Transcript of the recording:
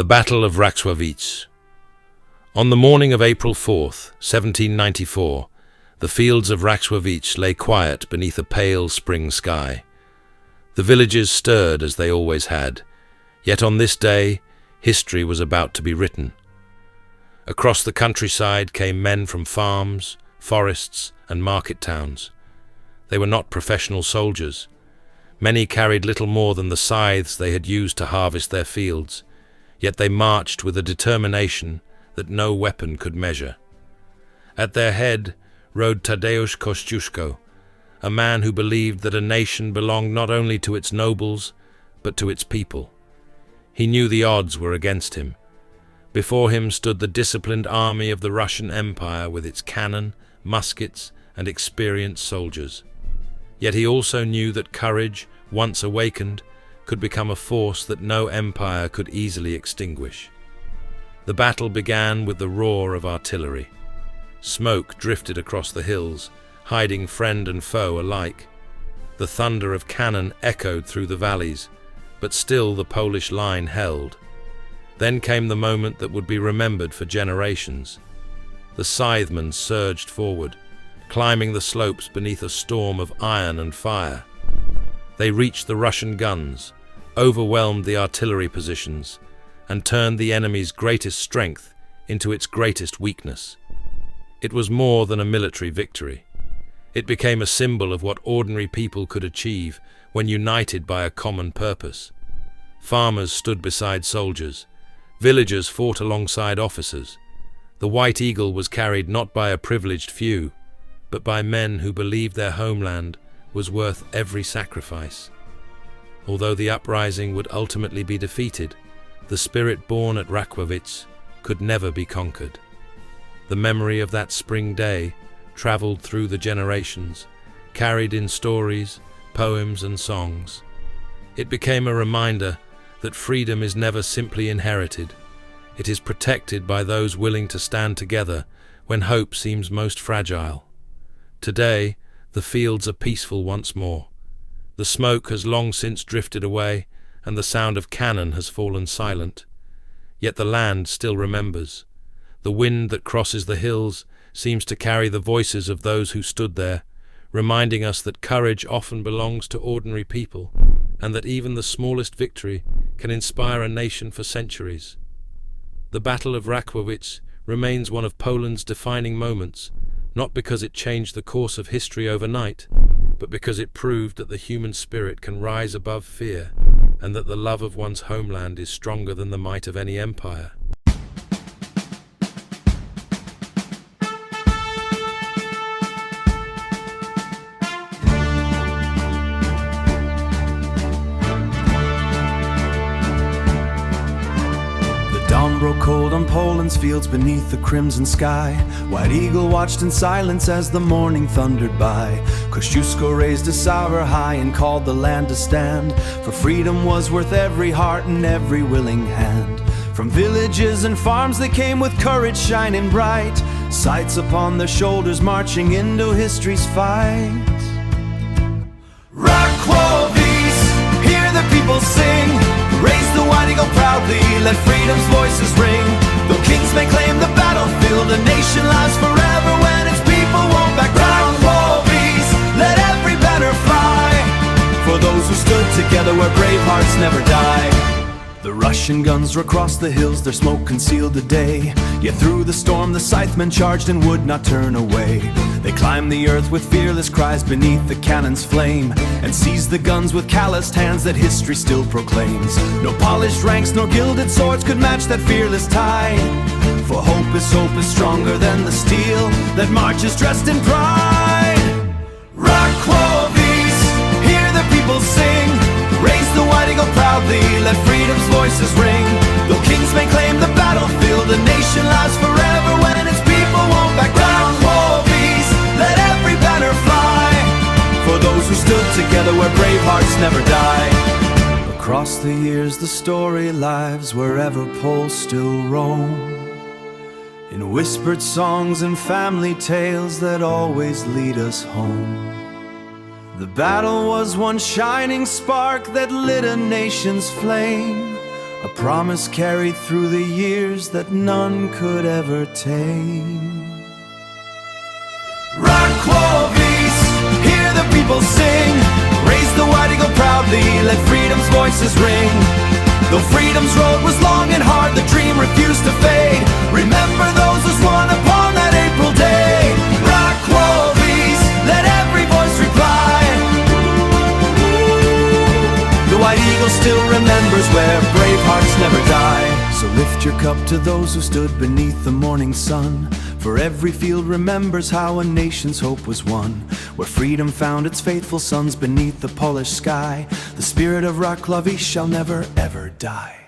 The Battle of Racławice. On the morning of April 4th, 1794, the fields of Racławice lay quiet beneath a pale spring sky. The villages stirred as they always had, yet on this day, history was about to be written. Across the countryside came men from farms, forests, and market towns. They were not professional soldiers. Many carried little more than the scythes they had used to harvest their fields, yet they marched with a determination that no weapon could measure. At their head rode Tadeusz Kościuszko, a man who believed that a nation belonged not only to its nobles, but to its people. He knew the odds were against him. Before him stood the disciplined army of the Russian Empire with its cannon, muskets, and experienced soldiers. Yet he also knew that courage, once awakened, could become a force that no empire could easily extinguish. The battle began with the roar of artillery. Smoke drifted across the hills, hiding friend and foe alike. The thunder of cannon echoed through the valleys, but still the Polish line held. Then came the moment that would be remembered for generations. The Scythemen surged forward, climbing the slopes beneath a storm of iron and fire. They reached the Russian guns, overwhelmed the artillery positions, and turned the enemy's greatest strength into its greatest weakness. It was more than a military victory. It became a symbol of what ordinary people could achieve when united by a common purpose. Farmers stood beside soldiers. Villagers fought alongside officers. The White Eagle was carried not by a privileged few, but by men who believed their homeland was worth every sacrifice. Although the uprising would ultimately be defeated, the spirit born at Racławice could never be conquered. The memory of that spring day traveled through the generations, carried in stories, poems, and songs. It became a reminder that freedom is never simply inherited. It is protected by those willing to stand together when hope seems most fragile. Today, the fields are peaceful once more. The smoke has long since drifted away, and the sound of cannon has fallen silent. Yet the land still remembers. The wind that crosses the hills seems to carry the voices of those who stood there, reminding us that courage often belongs to ordinary people, and that even the smallest victory can inspire a nation for centuries. The Battle of Racławice remains one of Poland's defining moments, not because it changed the course of history overnight, but because it proved that the human spirit can rise above fear, and that the love of one's homeland is stronger than the might of any empire. Dawn broke cold on Poland's fields beneath the crimson sky. White Eagle watched in silence as the morning thundered by. Kościuszko raised a sabre high and called the land to stand, for freedom was worth every heart and every willing hand. From villages and farms they came with courage shining bright, sights upon their shoulders marching into history's fight. Racławice, hear the people sing, raise the White Eagle proudly, let freedom's voices ring. Though kings may claim the battlefield, a nation lives forever when its people won't back down. Racławice, let every banner fly, for those who stood together where brave hearts never die. The Russian guns were across the hills, their smoke concealed the day. Yet through the storm the Scythemen charged and would not turn away. They climbed the earth with fearless cries beneath the cannon's flame, and seized the guns with calloused hands that history still proclaims. No polished ranks nor gilded swords could match that fearless tide, for hope is stronger than the steel that marches dressed in pride. Racławice, hear the people sing, raise the White Eagle proudly, let freedom's voices ring. Though kings may claim the battlefield, a nation lives forever when its people won't back down. Racławice, let every banner fly, for those who stood together where brave hearts never die. Across the years the story lives wherever Poles still roam, in whispered songs and family tales that always lead us home. The battle was one shining spark that lit a nation's flame, a promise carried through the years that none could ever tame. Racławice, hear the people sing, raise the white eagle proudly, let freedom's voices ring. Though freedom's road was long and hard, the dream refused to fade. Remember those who's won upon that April day. Racławice, let every voice reply. The white eagle still remembers where brave hearts never die. So lift your cup to those who stood beneath the morning sun, for every field remembers how a nation's hope was won, where freedom found its faithful sons beneath the Polish sky. The spirit of Racławice shall never ever die.